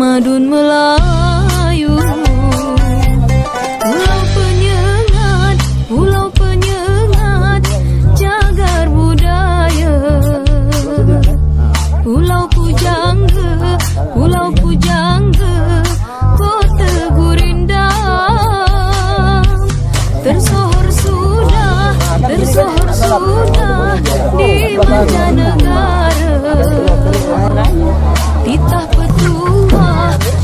Madun Melayu. Pulau Penyengat, cagar budaya. Pulau Pujangga, kota gurindam. Tersohor sudah di mancanegara.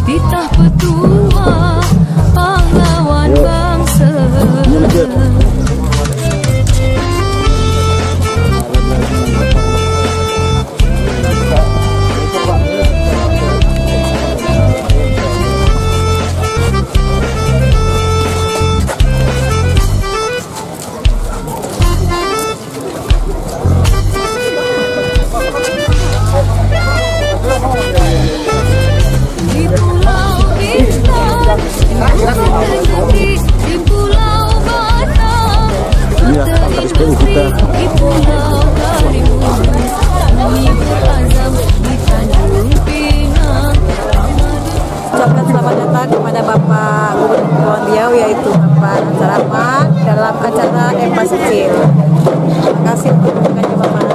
Titah petua, pahlawan bangsa. Di Pulau Batam, di Pulau Karimun, menghibur azam di Tanjung Pinang. Ucapkan selamat datang kepada Bapak Gubernur Kepulauan Riau, yaitu Bapak Rahmat dalam acara Empas Kecil. Terima kasih untuk dukungannya Bapak.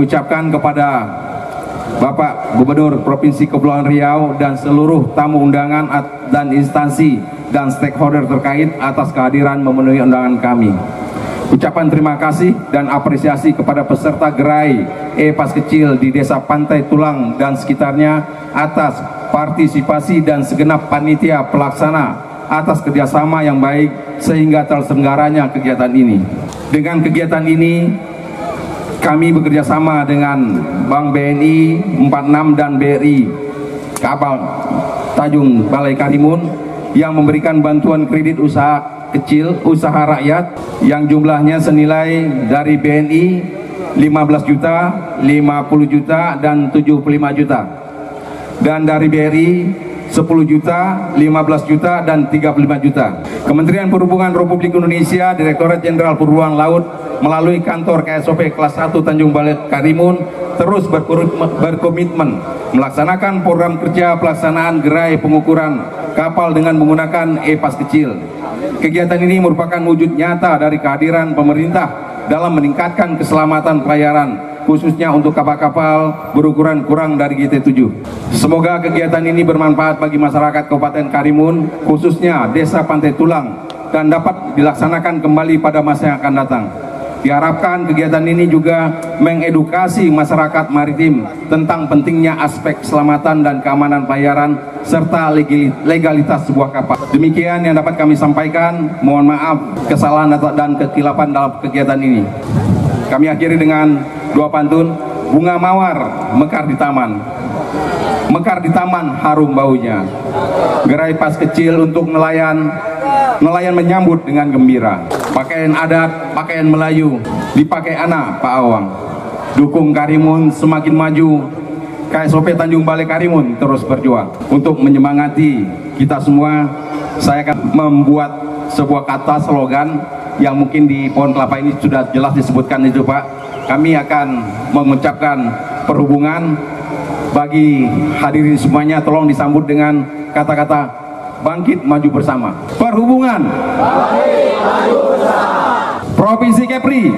mengucapkan kepada Bapak Gubernur Provinsi Kepulauan Riau dan seluruh tamu undangan dan instansi dan stakeholder terkait atas kehadiran memenuhi undangan kami. Ucapan terima kasih dan apresiasi kepada peserta gerai Pas Kecil di Desa Pantai Tulang dan sekitarnya atas partisipasi dan segenap panitia pelaksana atas kerjasama yang baik sehingga terselenggaranya kegiatan ini. Dengan kegiatan ini kami bekerja sama dengan Bank BNI 46 dan BRI Kapal Tanjung Balai Karimun yang memberikan bantuan kredit usaha kecil, usaha rakyat yang jumlahnya senilai dari BNI 15 juta, 50 juta, dan 75 juta. Dan dari BRI 10 juta, 15 juta, dan 35 juta. Kementerian Perhubungan Republik Indonesia, Direktorat Jenderal Perhubungan Laut melalui kantor KSOP kelas 1 Tanjung Balai Karimun terus berkomitmen melaksanakan program kerja pelaksanaan gerai pengukuran kapal dengan menggunakan Pas Kecil. Kegiatan ini merupakan wujud nyata dari kehadiran pemerintah dalam meningkatkan keselamatan pelayaran, khususnya untuk kapal-kapal berukuran kurang dari GT7. Semoga kegiatan ini bermanfaat bagi masyarakat Kabupaten Karimun, khususnya Desa Pantai Tulang, dan dapat dilaksanakan kembali pada masa yang akan datang. Diharapkan kegiatan ini juga mengedukasi masyarakat maritim tentang pentingnya aspek keselamatan dan keamanan pelayaran serta legalitas sebuah kapal. Demikian yang dapat kami sampaikan. Mohon maaf kesalahan dan kekilapan dalam kegiatan ini. Kami akhiri dengan doa pantun. Bunga mawar mekar di taman, mekar di taman harum baunya. Gerai Pas Kecil untuk nelayan menyambut dengan gembira. Pakaian adat, pakaian Melayu dipakai anak Pak Awang. Dukung Karimun semakin maju. KSOP Tanjung Balai Karimun terus berjuang untuk menyemangati kita semua. Saya akan membuat sebuah kata slogan yang mungkin di pohon kelapa ini sudah jelas disebutkan itu Pak. Kami akan mengucapkan perhubungan bagi hadirin semuanya. Tolong disambut dengan kata-kata bangkit maju bersama. Perhubungan bangkit maju bersama. Provinsi Kepri.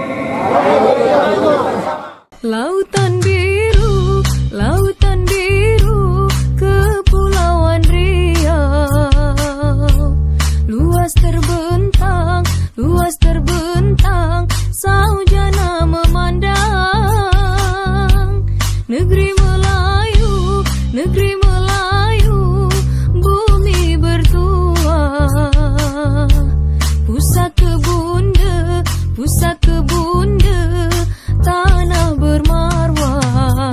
Lautan biru, lautan biru, Kepulauan Riau. Luas terbentang, luas terbentang, saujana memandang. Negeri Melayu, negeri Melayu, bumi bertuah. Pusaka bunda, pusaka bunda, tanah bermarwah.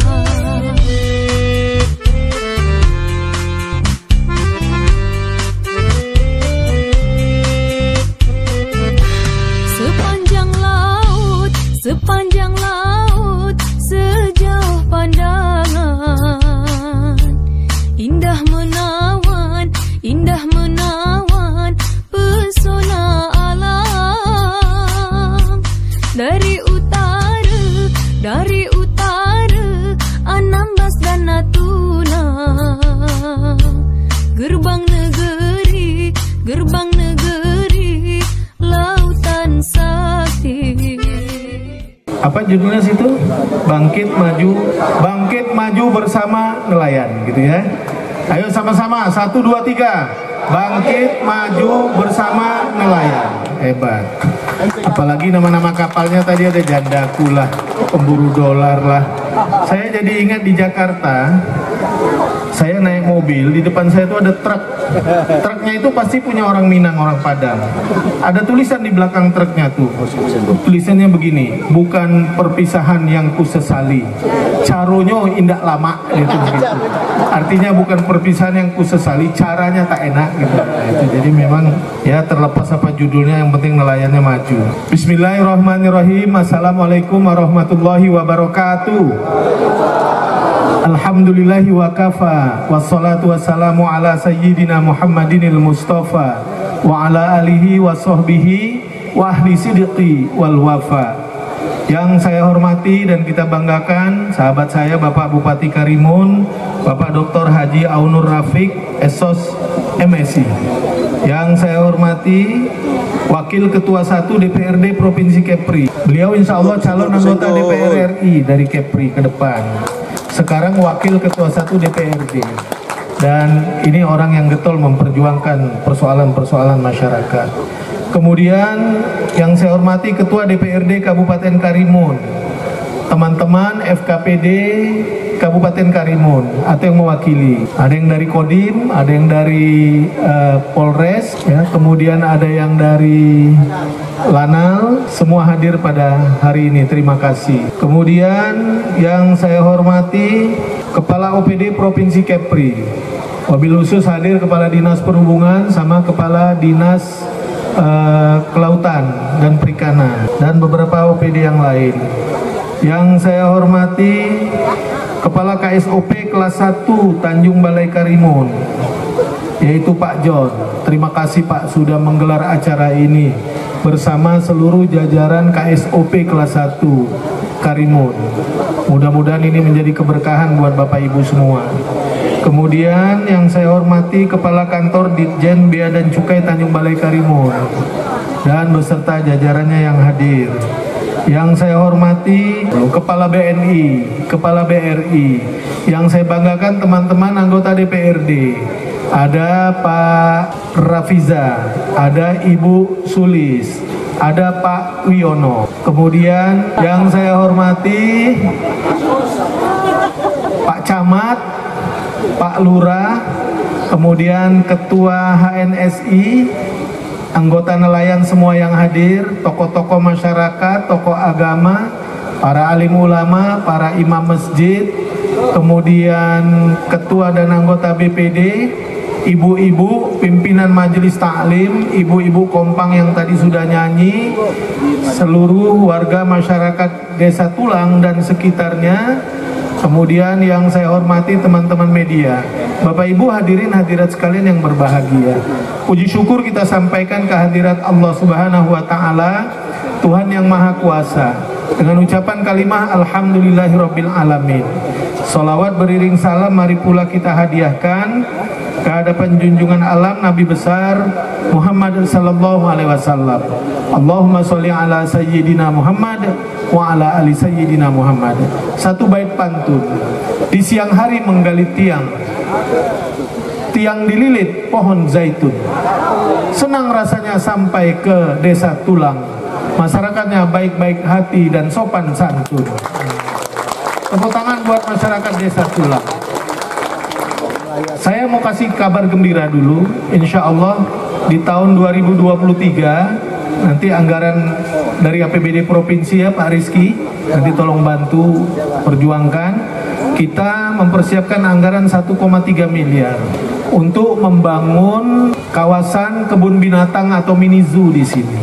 Sepanjang laut, sepanjang laut, sejauh pandangan, indah menawan, indah menawan, pesona alam. Dari utara, dari utara, Anambas dan Natuna, gerbang negeri, gerbang negeri, lautan sakti. Apa judulnya situ? Bangkit maju bersama nelayan, gitu ya. Ayo sama-sama, 1, 2, 3. Bangkit maju bersama nelayan. Hebat. Apalagi nama-nama kapalnya tadi ada Jandaku lah, Pemburu Dolar lah. Saya jadi ingat di Jakarta, saya naik mobil, di depan saya itu ada truk. Truknya itu pasti punya orang Minang, orang Padang. Ada tulisan di belakang truknya tuh. Tulisannya begini, bukan perpisahan yang kusesali, caronyo indak lama gitu. Artinya bukan perpisahan yang kusesali, caranya tak enak gitu. Jadi memang ya terlepas apa judulnya, yang penting nelayannya maju. Bismillahirrahmanirrahim. Assalamualaikum warahmatullahi wabarakatuh. Alhamdulillahi wa kafa, wassalatu wassalamu ala sayyidina Muhammadinil Mustafa wa ala alihi wa sahbihi wa ahli sidqi wal wafa. Yang saya hormati dan kita banggakan sahabat saya Bapak Bupati Karimun, Bapak Dr. Haji Aunur Rafiq, Esos MSI. Yang saya hormati Wakil Ketua 1 DPRD Provinsi Kepri. Beliau insya Allah calon anggota DPR RI dari Kepri ke depan. Sekarang Wakil Ketua 1 DPRD. Dan ini orang yang getol memperjuangkan persoalan-persoalan masyarakat. Kemudian yang saya hormati Ketua DPRD Kabupaten Karimun, teman-teman FKPD Kabupaten Karimun atau yang mewakili. Ada yang dari Kodim, ada yang dari Polres, ya, kemudian ada yang dari Lanal, semua hadir pada hari ini. Terima kasih. Kemudian yang saya hormati Kepala OPD Provinsi Kepri. Wabil khusus hadir Kepala Dinas Perhubungan sama Kepala Dinas Kelautan dan Perikanan dan beberapa OPD yang lain. Yang saya hormati Kepala KSOP kelas 1 Tanjung Balai Karimun, yaitu Pak John. Terima kasih Pak sudah menggelar acara ini bersama seluruh jajaran KSOP kelas 1 Karimun. Mudah-mudahan ini menjadi keberkahan buat Bapak Ibu semua. Kemudian yang saya hormati Kepala Kantor Ditjen Bea dan Cukai Tanjung Balai Karimun dan beserta jajarannya yang hadir. Yang saya hormati Kepala BNI, Kepala BRI. Yang saya banggakan teman-teman anggota DPRD. Ada Pak Rafiza, ada Ibu Sulis, ada Pak Wiono. Kemudian yang saya hormati Pak Camat, Pak Lurah, kemudian Ketua HNSI, anggota nelayan semua yang hadir, tokoh-tokoh masyarakat, tokoh agama, para alim ulama, para imam masjid, kemudian ketua dan anggota BPD, ibu-ibu, pimpinan majelis taklim, ibu-ibu kompang yang tadi sudah nyanyi, seluruh warga masyarakat Desa Tulang dan sekitarnya. Kemudian yang saya hormati teman-teman media, Bapak Ibu hadirin hadirat sekalian yang berbahagia. Puji syukur kita sampaikan kehadirat Allah Subhanahu wa Ta'ala, Tuhan yang Maha Kuasa, dengan ucapan kalimah Alhamdulillahirabbil alamin. Sholawat beriring salam mari pula kita hadiahkan ke hadapan junjungan alam Nabi besar Muhammad sallallahu alaihi wasallam. Allahumma sholli ala sayyidina Muhammad wa ala ali sayyidina Muhammad. Satu bait pantun. Di siang hari menggali tiang, tiang dililit pohon zaitun. Senang rasanya sampai ke Desa Tulang, masyarakatnya baik-baik hati dan sopan santun. Tepuk tangan buat masyarakat Desa Tulang. Saya mau kasih kabar gembira dulu. Insya Allah di tahun 2023 nanti anggaran dari APBD Provinsi ya Pak Rizky, nanti tolong bantu perjuangkan. Kita mempersiapkan anggaran 1,3 miliar untuk membangun kawasan kebun binatang atau mini zoo di sini.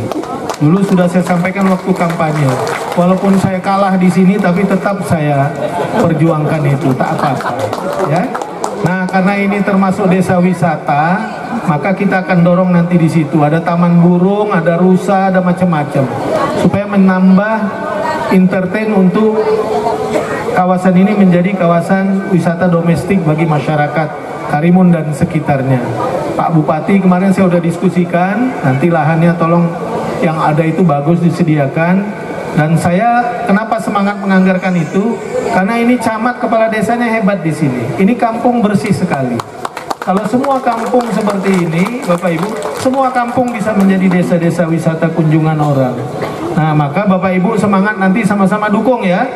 Dulu sudah saya sampaikan waktu kampanye, walaupun saya kalah di sini tapi tetap saya perjuangkan itu, tak apa-apa ya. Nah, karena ini termasuk desa wisata, maka kita akan dorong nanti di situ. Ada taman burung, ada rusa, ada macam-macam, supaya menambah entertain untuk kawasan ini menjadi kawasan wisata domestik bagi masyarakat Karimun dan sekitarnya. Pak Bupati kemarin saya sudah diskusikan, nanti lahannya tolong yang ada itu bagus disediakan. Dan saya kenapa semangat menganggarkan itu? Karena ini camat kepala desanya hebat di sini. Ini kampung bersih sekali. Kalau semua kampung seperti ini, Bapak Ibu, semua kampung bisa menjadi desa-desa wisata kunjungan orang. Nah, maka Bapak Ibu semangat nanti sama-sama dukung ya.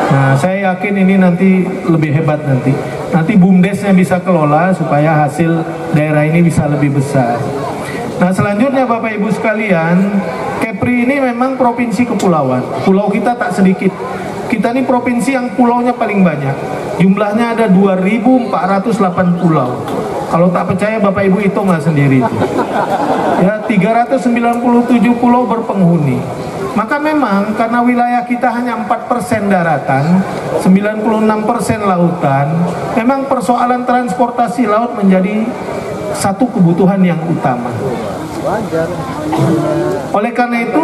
Nah, saya yakin ini nanti lebih hebat nanti. Nanti BUMDesnya bisa kelola supaya hasil daerah ini bisa lebih besar. Nah, selanjutnya Bapak Ibu sekalian, Kepri ini memang provinsi kepulauan. Pulau kita tak sedikit. Kita ini provinsi yang pulaunya paling banyak. Jumlahnya ada 2.408 pulau. Kalau tak percaya Bapak Ibu hitunglah sendiri itu. Ya, 397 pulau berpenghuni. Maka memang karena wilayah kita hanya 4% daratan, 96% lautan, memang persoalan transportasi laut menjadi satu kebutuhan yang utama. Oleh karena itu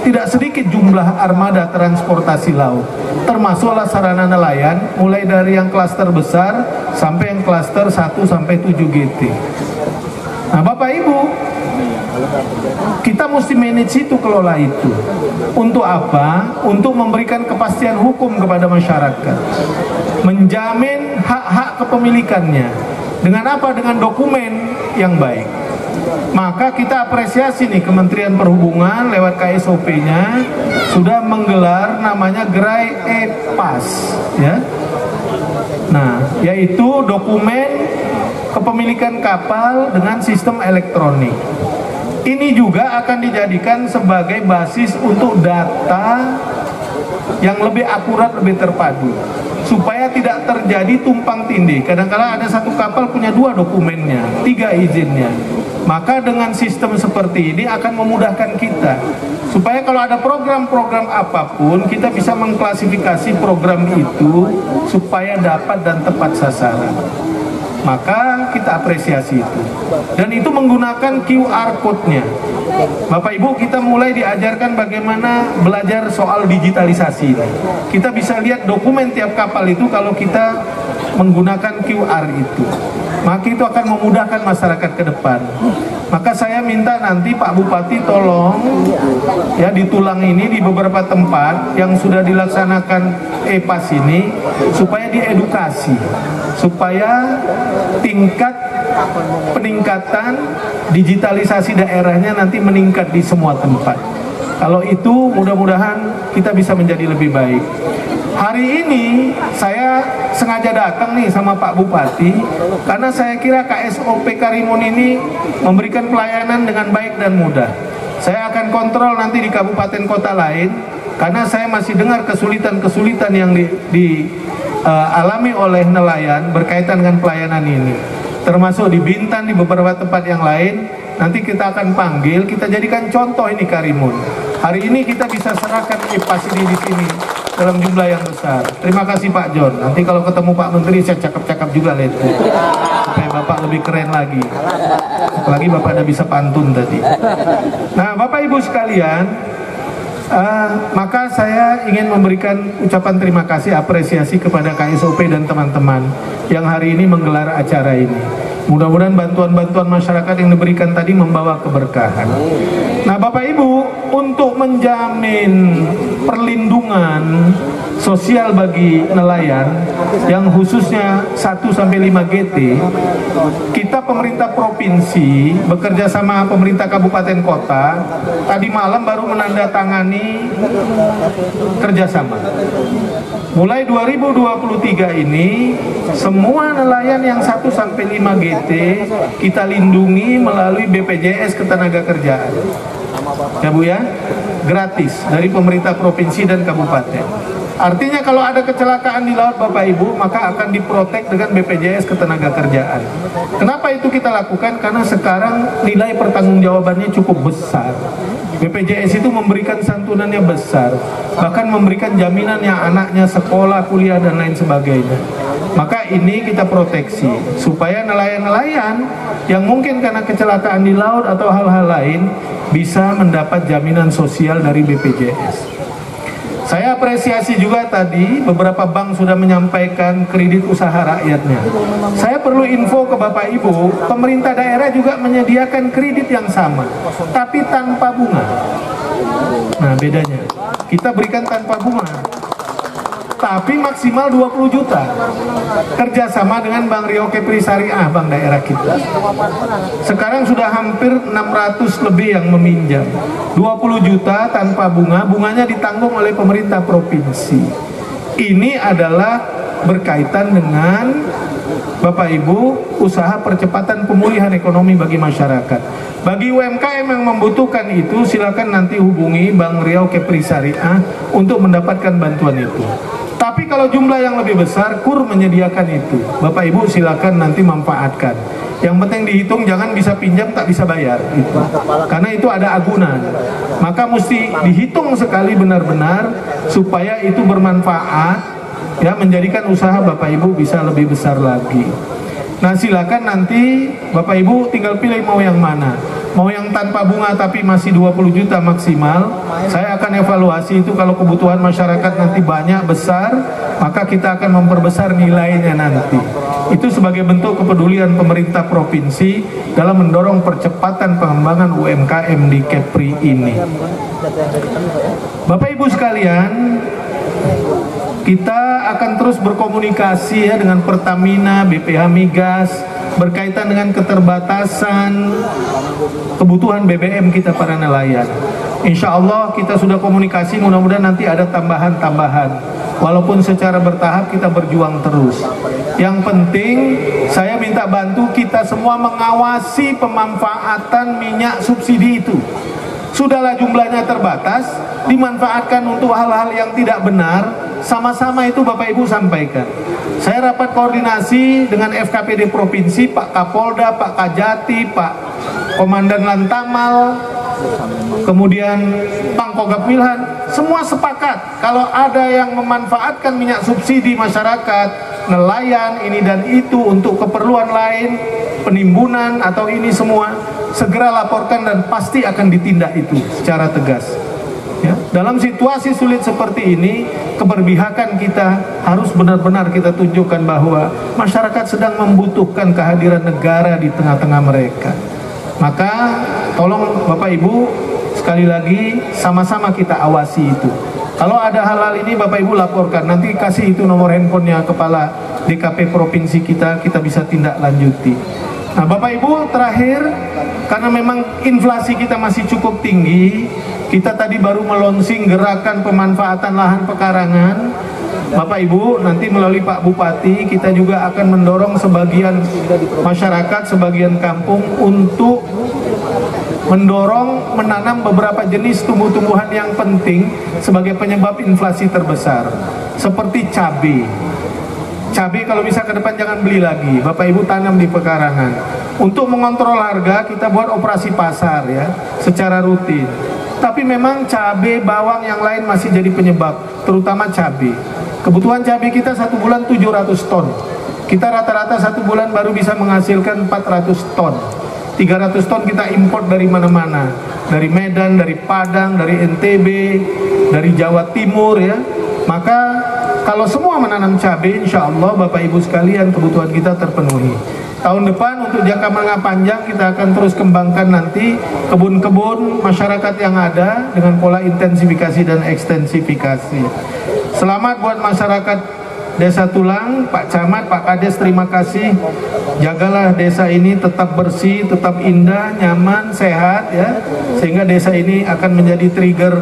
tidak sedikit jumlah armada transportasi laut, termasuklah sarana nelayan, mulai dari yang klaster besar sampai yang klaster 1 sampai 7 GT. Nah, Bapak Ibu, kita mesti manage itu, kelola itu. Untuk apa? Untuk memberikan kepastian hukum kepada masyarakat, menjamin hak-hak kepemilikannya. Dengan apa? Dengan dokumen yang baik. Maka kita apresiasi nih, Kementerian Perhubungan lewat KSOP-nya sudah menggelar namanya Gerai E-Pass, ya. Nah, yaitu dokumen kepemilikan kapal dengan sistem elektronik. Ini juga akan dijadikan sebagai basis untuk data yang lebih akurat, lebih terpadu, supaya tidak terjadi tumpang tindih. Kadang-kadang ada satu kapal punya 2 dokumennya, 3 izinnya. Maka dengan sistem seperti ini akan memudahkan kita, supaya kalau ada program-program apapun, kita bisa mengklasifikasi program itu supaya dapat dan tepat sasaran. Maka kita apresiasi itu. Dan itu menggunakan QR code-nya. Bapak Ibu, kita mulai diajarkan bagaimana belajar soal digitalisasi. Kita bisa lihat dokumen tiap kapal itu kalau kita menggunakan QR itu. Maka itu akan memudahkan masyarakat ke depan. Maka saya minta nanti Pak Bupati tolong ya ditulang ini di beberapa tempat yang sudah dilaksanakan E-Pass ini, supaya diedukasi, supaya tingkat peningkatan digitalisasi daerahnya nanti meningkat di semua tempat. Kalau itu mudah-mudahan kita bisa menjadi lebih baik. Hari ini saya sengaja datang nih sama Pak Bupati karena saya kira KSOP Karimun ini memberikan pelayanan dengan baik dan mudah. Saya akan kontrol nanti di kabupaten kota lain, karena saya masih dengar kesulitan-kesulitan yang dialami oleh nelayan berkaitan dengan pelayanan ini. Termasuk di Bintan, di beberapa tempat yang lain. Nanti kita akan panggil, kita jadikan contoh ini Karimun. Hari ini kita bisa serahkan E-Pass ini di sini dalam jumlah yang besar. Terima kasih Pak John. Nanti kalau ketemu Pak Menteri saya cakap-cakap juga lihat, supaya Bapak lebih keren lagi. Apalagi Bapak ada bisa pantun tadi. Nah, Bapak Ibu sekalian, maka saya ingin memberikan ucapan terima kasih, apresiasi kepada KSOP dan teman-teman yang hari ini menggelar acara ini. Mudah-mudahan bantuan-bantuan masyarakat yang diberikan tadi membawa keberkahan. Nah, Bapak Ibu, untuk menjamin perlindungan sosial bagi nelayan yang khususnya 1-5 GT, kita pemerintah provinsi bekerja sama pemerintah kabupaten kota tadi malam baru menandatangani kerjasama. Mulai 2023 ini semua nelayan yang 1-5 GT kita lindungi melalui BPJS Ketenagakerjaan. Ya Bu ya, gratis dari pemerintah provinsi dan kabupaten. Artinya kalau ada kecelakaan di laut Bapak Ibu, maka akan diprotek dengan BPJS Ketenagakerjaan. Kenapa itu kita lakukan? Karena sekarang nilai pertanggungjawabannya cukup besar. BPJS itu memberikan santunannya besar, bahkan memberikan jaminan yang anaknya sekolah, kuliah, dan lain sebagainya. Maka ini kita proteksi, supaya nelayan-nelayan yang mungkin karena kecelakaan di laut atau hal-hal lain bisa mendapat jaminan sosial dari BPJS. Saya apresiasi juga tadi beberapa bank sudah menyampaikan kredit usaha rakyatnya. Saya perlu info ke Bapak Ibu, pemerintah daerah juga menyediakan kredit yang sama, tapi tanpa bunga. Nah bedanya, kita berikan tanpa bunga, tapi maksimal 20 juta. Kerjasama dengan Bank Riau Kepri Syariah, bank daerah kita. Sekarang sudah hampir 600 lebih yang meminjam. 20 juta tanpa bunga, bunganya ditanggung oleh pemerintah provinsi. Ini adalah berkaitan dengan Bapak Ibu, usaha percepatan pemulihan ekonomi bagi masyarakat. Bagi UMKM yang membutuhkan itu, silakan nanti hubungi Bank Riau Kepri Syariah untuk mendapatkan bantuan itu. Tapi kalau jumlah yang lebih besar, KUR menyediakan itu. Bapak Ibu silakan nanti manfaatkan. Yang penting dihitung, jangan bisa pinjam tak bisa bayar gitu. Karena itu ada agunan. Maka mesti dihitung sekali benar-benar supaya itu bermanfaat, ya, menjadikan usaha Bapak Ibu bisa lebih besar lagi. Nah silakan nanti Bapak Ibu tinggal pilih mau yang mana. Mau yang tanpa bunga tapi masih 20 juta maksimal, saya akan evaluasi itu. Kalau kebutuhan masyarakat nanti banyak besar, maka kita akan memperbesar nilainya nanti. Itu sebagai bentuk kepedulian pemerintah provinsi dalam mendorong percepatan pengembangan UMKM di Kepri ini. Bapak Ibu sekalian, kita akan terus berkomunikasi ya dengan Pertamina, BPH Migas berkaitan dengan keterbatasan kebutuhan BBM kita para nelayan. Insya Allah kita sudah komunikasi, mudah-mudahan nanti ada tambahan-tambahan. Walaupun secara bertahap kita berjuang terus. Yang penting saya minta bantu kita semua mengawasi pemanfaatan minyak subsidi itu. Sudahlah jumlahnya terbatas, dimanfaatkan untuk hal-hal yang tidak benar, sama-sama itu Bapak Ibu sampaikan. Saya rapat koordinasi dengan FKPD Provinsi, Pak Kapolda, Pak Kajati, Pak Komandan Lantamal, kemudian Pangkogap Wilhan, semua sepakat kalau ada yang memanfaatkan minyak subsidi masyarakat, nelayan ini dan itu untuk keperluan lain, penimbunan atau ini semua, segera laporkan dan pasti akan ditindak itu secara tegas. Ya, dalam situasi sulit seperti ini, keberpihakan kita harus benar-benar kita tunjukkan bahwa masyarakat sedang membutuhkan kehadiran negara di tengah-tengah mereka. Maka tolong Bapak Ibu sekali lagi sama-sama kita awasi itu. Kalau ada hal-hal ini Bapak Ibu laporkan, nanti kasih itu nomor handphonenya kepala DKP provinsi kita bisa tindak lanjuti. Nah Bapak Ibu terakhir, karena memang inflasi kita masih cukup tinggi, kita tadi baru melonsing gerakan pemanfaatan lahan pekarangan. Bapak Ibu, nanti melalui Pak Bupati kita juga akan mendorong sebagian masyarakat, sebagian kampung untuk mendorong menanam beberapa jenis tumbuh-tumbuhan yang penting sebagai penyebab inflasi terbesar, seperti cabai. Cabai kalau bisa ke depan jangan beli lagi, Bapak Ibu tanam di pekarangan. Untuk mengontrol harga kita buat operasi pasar ya, secara rutin. Tapi memang cabai, bawang yang lain masih jadi penyebab, terutama cabai. Kebutuhan cabai kita 1 bulan 700 ton. Kita rata-rata 1 bulan baru bisa menghasilkan 400 ton. 300 ton kita import dari mana-mana, dari Medan, dari Padang, dari NTB, dari Jawa Timur ya. Maka kalau semua menanam cabai, insya Allah Bapak Ibu sekalian kebutuhan kita terpenuhi. Tahun depan untuk jangka menengah panjang kita akan terus kembangkan nanti kebun-kebun masyarakat yang ada dengan pola intensifikasi dan ekstensifikasi. Selamat buat masyarakat Desa Tulang, Pak Camat, Pak Kades, terima kasih. Jagalah desa ini tetap bersih, tetap indah, nyaman, sehat ya, sehingga desa ini akan menjadi trigger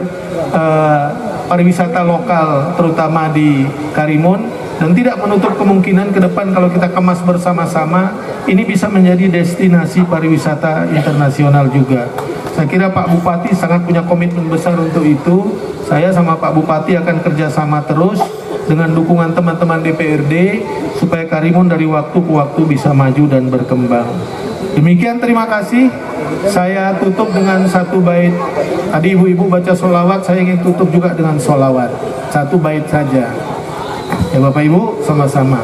pariwisata lokal terutama di Karimun, dan tidak menutup kemungkinan ke depan kalau kita kemas bersama-sama ini bisa menjadi destinasi pariwisata internasional juga. Saya kira Pak Bupati sangat punya komitmen besar untuk itu. Saya sama Pak Bupati akan kerjasama terus dengan dukungan teman-teman DPRD supaya Karimun dari waktu ke waktu bisa maju dan berkembang. Demikian, terima kasih. Saya tutup dengan satu bait. Tadi ibu-ibu baca sholawat, saya ingin tutup juga dengan sholawat. Satu bait saja. Ya Bapak Ibu sama-sama.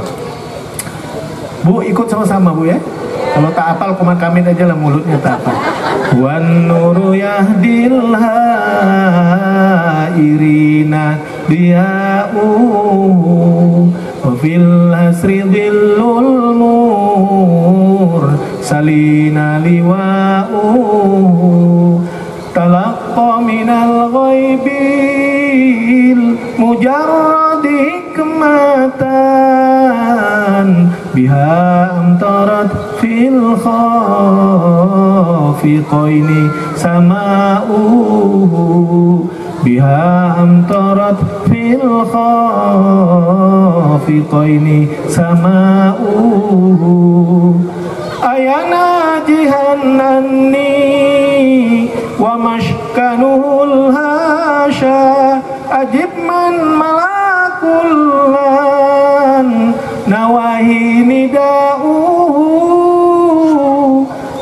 Bu ikut sama-sama Bu ya. Kalau tak hafal kuman kamit aja lah, mulutnya tak hafal. Wan nuru yahdil hairina diya'u wa fil asri dhillul mur salina liwa'u talaqqa minal ghaibil mujarradi kematan biha amtarat fil khafiqaini sama'u biha amtarat fil khafiqaini sama'u ayana jihannani wa mashkanuhul hasha ajib man malakullan nawahi nida'uhu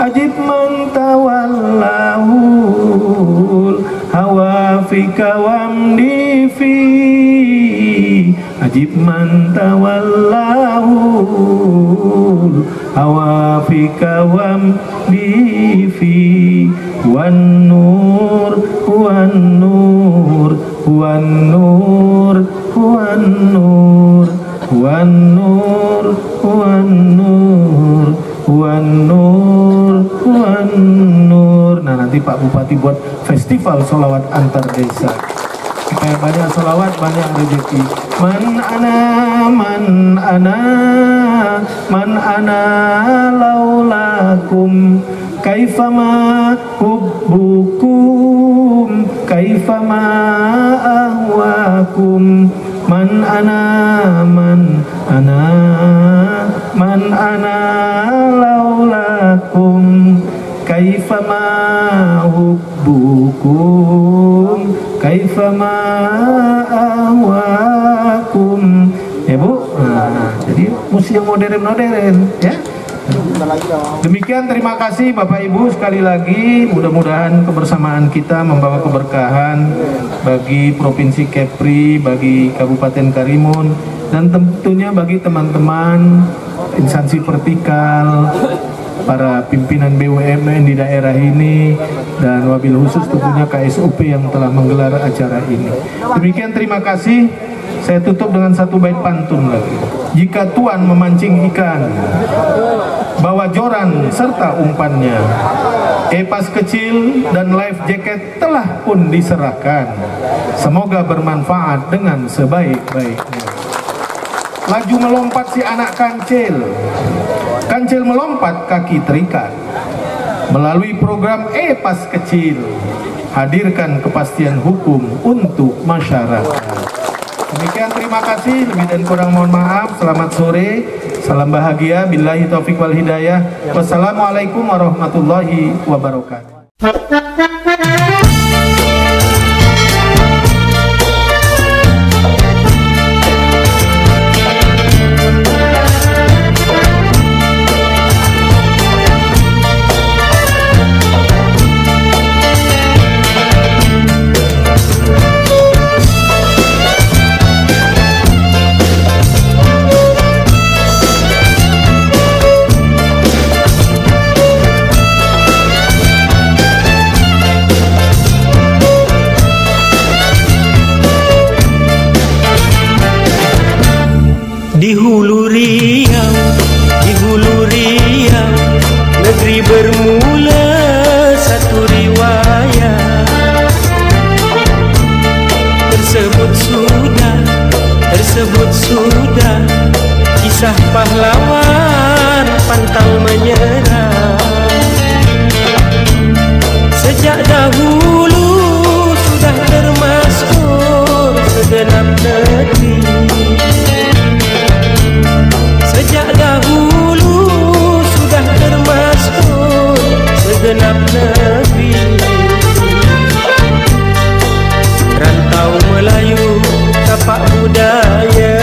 ajib man tawallahul hawa fika wamdi fi ajib man tawallahul hawa fika wamdi fi wan nur wan nur wan nur wan nur wan nur wan nur nur wan nur. Nah, nanti Pak Bupati buat festival sholawat antar desa supaya banyak sholawat, banyak rezeki. Man ana laulakum kaifama hubbukum kaifama ahwakum. Man ana laulakum kaifama hubbukum kaifama ahwakum. Ya Bu, nah, jadi museum modern ya. Demikian, terima kasih Bapak Ibu sekali lagi. Mudah-mudahan kebersamaan kita membawa keberkahan bagi Provinsi Kepri, bagi Kabupaten Karimun, dan tentunya bagi teman-teman instansi vertikal, para pimpinan BUMN di daerah ini, dan wabil khusus tentunya KSOP yang telah menggelar acara ini. Demikian, terima kasih. Saya tutup dengan satu bait pantun lagi. Jika Tuan memancing ikan, bawa joran serta umpannya. Epas kecil dan life jacket telah pun diserahkan. Semoga bermanfaat dengan sebaik-baiknya. Laju melompat si anak kancil. Kancil melompat, kaki terikat. Melalui program Epas kecil, hadirkan kepastian hukum untuk masyarakat. Demikian, terima kasih. Lebih dan kurang mohon maaf. Selamat sore, salam bahagia, billahi taufiq wal hidayah. Wassalamualaikum warahmatullahi wabarakatuh. Di hulu Riau, negeri bermula satu riwayat. Tersebut sudah kisah pahlawan pantang menyerah. Sejak dahulu sudah termasuk segenap negeri. Sejak dahulu sudah termasuk segenap negeri. Rantau Melayu, tapak budaya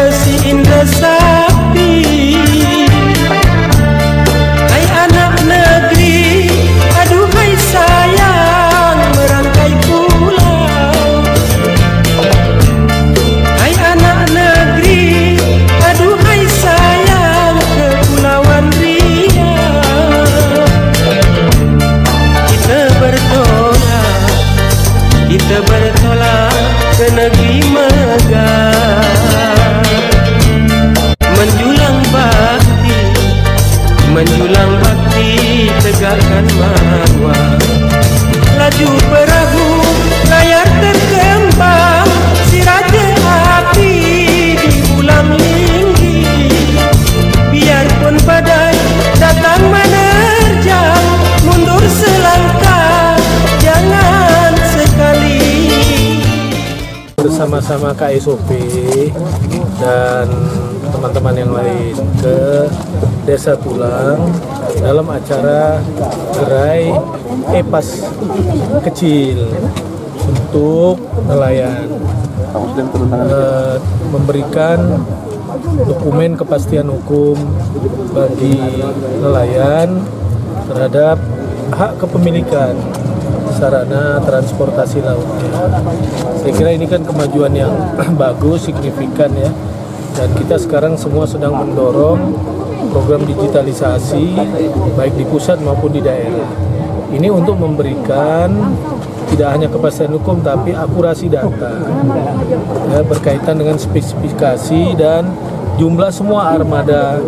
si Indra Sakti. Hai anak negeri, aduhai sayang merangkai pulau. Hai anak negeri, aduhai sayang Kepulauan Riau. Kita bertolak ke negeri megah. Menjulang bakti tegakkan marwah. Laju perahu layar terkembang, si raja api di ulang linggi. Biarpun badai datang menerjang, mundur selangkah jangan sekali. Bersama-sama KSOP dan teman-teman yang lain ke Desa Tulang dalam acara gerai Epas kecil untuk nelayan, memberikan dokumen kepastian hukum bagi nelayan terhadap hak kepemilikan sarana transportasi lautnya. Saya kira ini kan kemajuan yang bagus, signifikan ya. Dan kita sekarang semua sedang mendorong program digitalisasi baik di pusat maupun di daerah. Ini untuk memberikan tidak hanya kepastian hukum tapi akurasi data ya, berkaitan dengan spesifikasi dan jumlah semua armada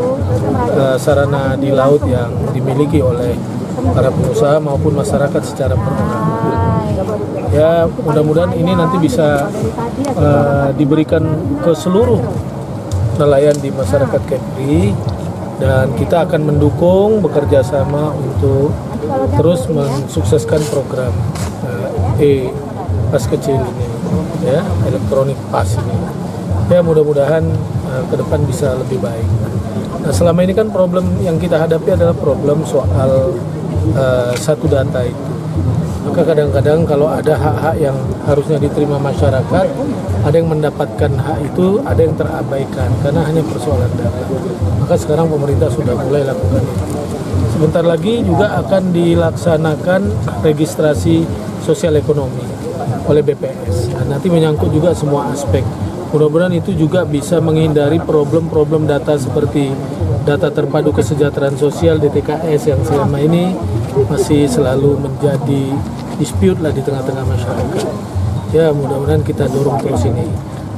sarana di laut yang dimiliki oleh para pengusaha maupun masyarakat secara perorangan. Ya, mudah-mudahan ini nanti bisa diberikan ke seluruh nelayan di masyarakat Kepri, dan kita akan mendukung bekerja sama untuk terus mensukseskan program pas kecil ini, ya, elektronik pas ini. Ya, mudah-mudahan ke depan bisa lebih baik. Nah, selama ini kan problem yang kita hadapi adalah problem soal satu data itu. Maka kadang-kadang kalau ada hak-hak yang harusnya diterima masyarakat, ada yang mendapatkan hak itu, ada yang terabaikan karena hanya persoalan data. Maka sekarang pemerintah sudah mulai lakukan itu. Sebentar lagi juga akan dilaksanakan registrasi sosial ekonomi oleh BPS. Nah, nanti menyangkut juga semua aspek. Mudah-mudahan itu juga bisa menghindari problem-problem data seperti data terpadu kesejahteraan sosial DTKS yang selama ini masih selalu menjadi dispute lah di tengah-tengah masyarakat. Ya, mudah-mudahan kita dorong terus ini.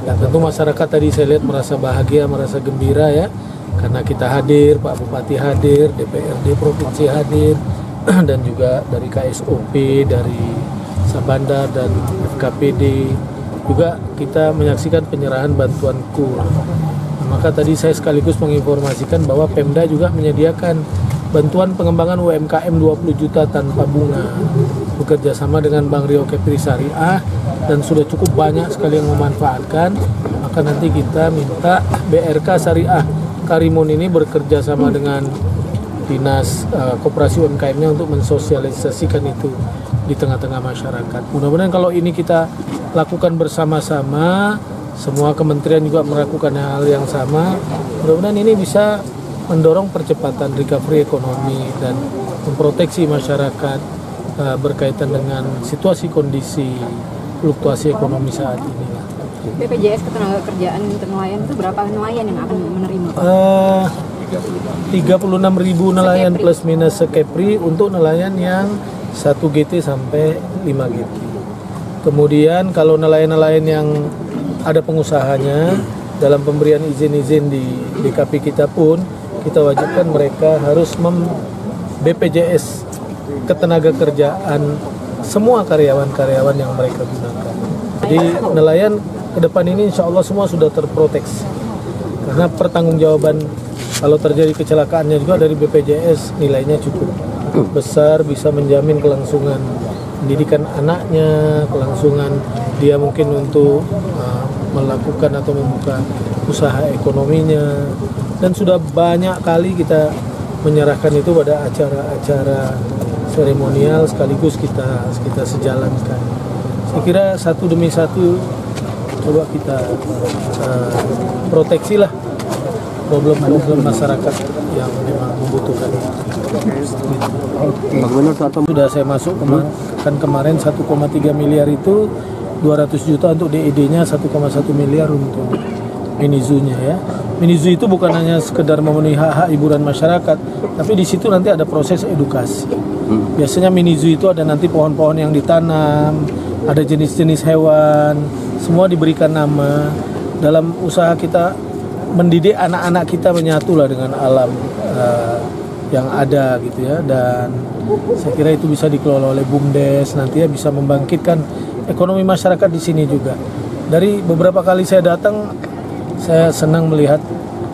Dan tentu masyarakat tadi saya lihat merasa bahagia, merasa gembira ya, karena kita hadir, Pak Bupati hadir, DPRD Provinsi hadir, dan juga dari KSOP, dari Sabandar dan FKPD. Juga kita menyaksikan penyerahan bantuan KUR. Maka tadi saya sekaligus menginformasikan bahwa Pemda juga menyediakan bantuan pengembangan UMKM 20 juta tanpa bunga, bekerja sama dengan Bank Riau Kepri Syariah, dan sudah cukup banyak sekali yang memanfaatkan. Maka nanti kita minta BRK Syariah Karimun ini bekerja sama dengan Dinas Koperasi UMKM-nya untuk mensosialisasikan itu di tengah-tengah masyarakat. Mudah-mudahan kalau ini kita lakukan bersama-sama, semua kementerian juga melakukan hal yang sama, mudah-mudahan ini bisa mendorong percepatan recovery ekonomi dan memproteksi masyarakat berkaitan dengan situasi kondisi fluktuasi ekonomi saat ini. BPJS Ketenagakerjaan untuk nelayan itu berapa nelayan yang akan menerima? 36.000 nelayan plus minus sekepri untuk nelayan yang 1 GT sampai 5 GT. Kemudian kalau nelayan-nelayan yang ada pengusahanya, dalam pemberian izin-izin di DKP kita pun kita wajibkan mereka harus BPJS Ketenagakerjaan semua karyawan-karyawan yang mereka gunakan. Jadi nelayan ke depan ini insya Allah semua sudah terproteksi. Karena pertanggungjawaban kalau terjadi kecelakaannya juga dari BPJS nilainya cukup besar, bisa menjamin kelangsungan pendidikan anaknya, kelangsungan dia mungkin untuk melakukan atau membuka usaha ekonominya. Dan sudah banyak kali kita menyerahkan itu pada acara-acara seremonial sekaligus kita sejalankan. Saya kira satu demi satu coba kita proteksi lah problem-problem masyarakat yang memang membutuhkan itu. Sudah saya masuk kemarin 1,3 miliar itu 200 juta untuk DED-nya, 1,1 miliar untuk Minizu-nya ya. Minizu itu bukan hanya sekedar memenuhi hak-hak hiburan masyarakat, tapi di situ nanti ada proses edukasi. Biasanya Minizu itu ada nanti pohon-pohon yang ditanam, ada jenis-jenis hewan, semua diberikan nama. Dalam usaha kita mendidik anak-anak kita menyatulah dengan alam yang ada gitu ya, dan saya kira itu bisa dikelola oleh BUMDes, nanti ya bisa membangkitkan ekonomi masyarakat di sini juga. Dari beberapa kali saya datang, saya senang melihat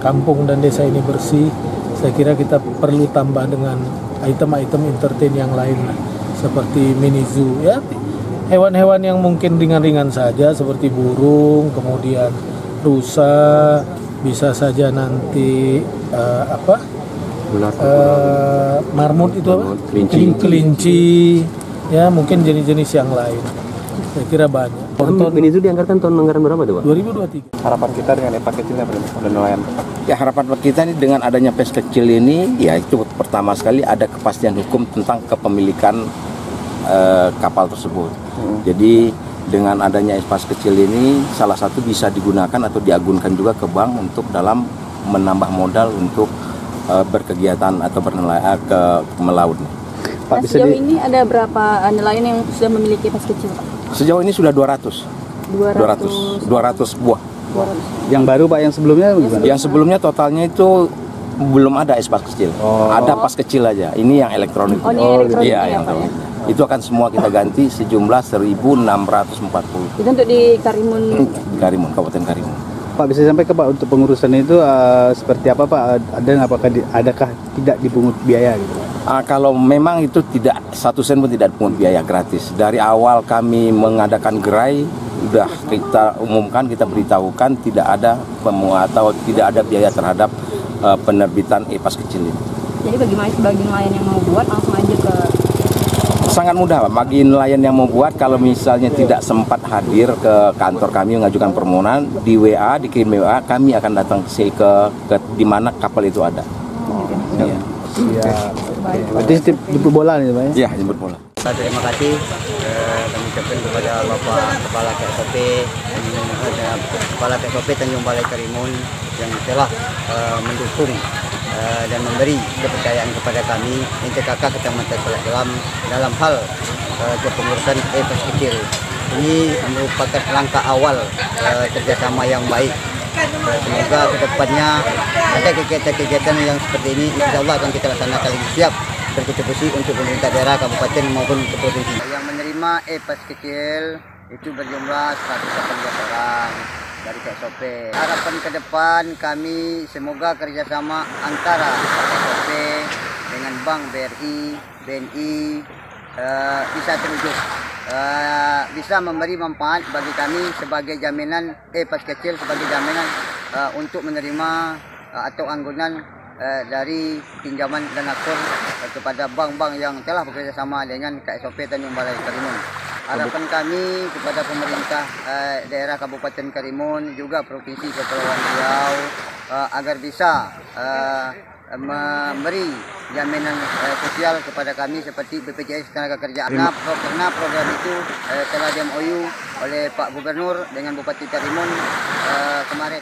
kampung dan desa ini bersih. Saya kira kita perlu tambah dengan item-item entertain yang lain seperti mini zoo ya, hewan-hewan yang mungkin ringan-ringan saja seperti burung, kemudian rusa, bisa saja nanti marmut itu apa? Kelinci, ya mungkin jenis-jenis yang lain. Saya kira banyak. Mini Zoo dianggarkan tahun anggaran berapa tuh Pak? 2023. Harapan kita dengan EPA kecilnya pada nelayan. Ya, harapan kita ini dengan adanya PES kecil ini, ya itu pertama sekali ada kepastian hukum tentang kepemilikan kapal tersebut. Jadi dengan adanya PES kecil ini, salah satu bisa digunakan atau diagunkan juga ke bank untuk dalam menambah modal untuk berkegiatan atau ke melaut. Pak, sejauh ini ada berapa nelayan yang sudah memiliki PES kecil, Pak? Sejauh ini sudah 200 buah. 200. Yang baru Pak, yang sebelumnya gimana? Yang sebelumnya totalnya itu Belum ada pas kecil. Ada pas kecil aja. Ini yang elektronik. Oh, ini elektronik. Iya, yang elektronik. Itu akan semua kita ganti sejumlah 1.640. Itu untuk di Karimun. Karimun, Kabupaten Karimun. Pak, bisa sampai ke Pak untuk pengurusan itu seperti apa Pak? Adakah tidak dipungut biaya gitu? Kalau memang itu tidak 1 sen pun tidak dipungut biaya, gratis. Dari awal kami mengadakan gerai, sudah kita umumkan, kita beritahukan tidak ada atau tidak ada biaya terhadap penerbitan e-pas kecil ini. Jadi bagi nelayan yang mau buat langsung aja ke. Sangat mudah Pak, bagi nelayan yang mau buat, kalau misalnya tidak sempat hadir ke kantor kami mengajukan permohonan, di WA, dikirim WA, kami akan datang ke di mana kapal itu ada. Iya. Berarti jemput bola nih Pak ya? Iya, jemput bola. Terima kasih kami ucapkan kepada Bapak Kepala KSOP Kepala KSOP Tanjung Balai Karimun yang telah mendukung dan memberi kepercayaan kepada kami NTKK Kecamatan Selat Dalam dalam hal kepengurusan e-pas kecil. Ini merupakan langkah awal kerjasama yang baik. Semoga kedepannya ada kegiatan-kegiatan yang seperti ini, insya Allah akan kita laksanakan lagi, siap berkontribusi untuk pemerintah daerah, kabupaten maupun provinsi. Yang menerima e-pas kecil itu berjumlah 118 orang dari KSOP. Harapan ke depan kami semoga kerjasama antara KSOP dengan Bank BRI, BNI bisa terwujud. Bisa memberi manfaat bagi kami sebagai jaminan e-pas kecil, sebagai jaminan untuk menerima atau anggunan dari pinjaman dana kur kepada bank-bank yang telah bekerjasama dengan KSOP Tanjung Balai Karimun. Harapan kami kepada pemerintah daerah Kabupaten Karimun juga Provinsi Kepulauan Riau agar bisa memberi jaminan sosial kepada kami seperti BPJS Ketenagakerjaan. Karena program itu telah di MOU oleh Pak Gubernur dengan Bupati Karimun kemarin.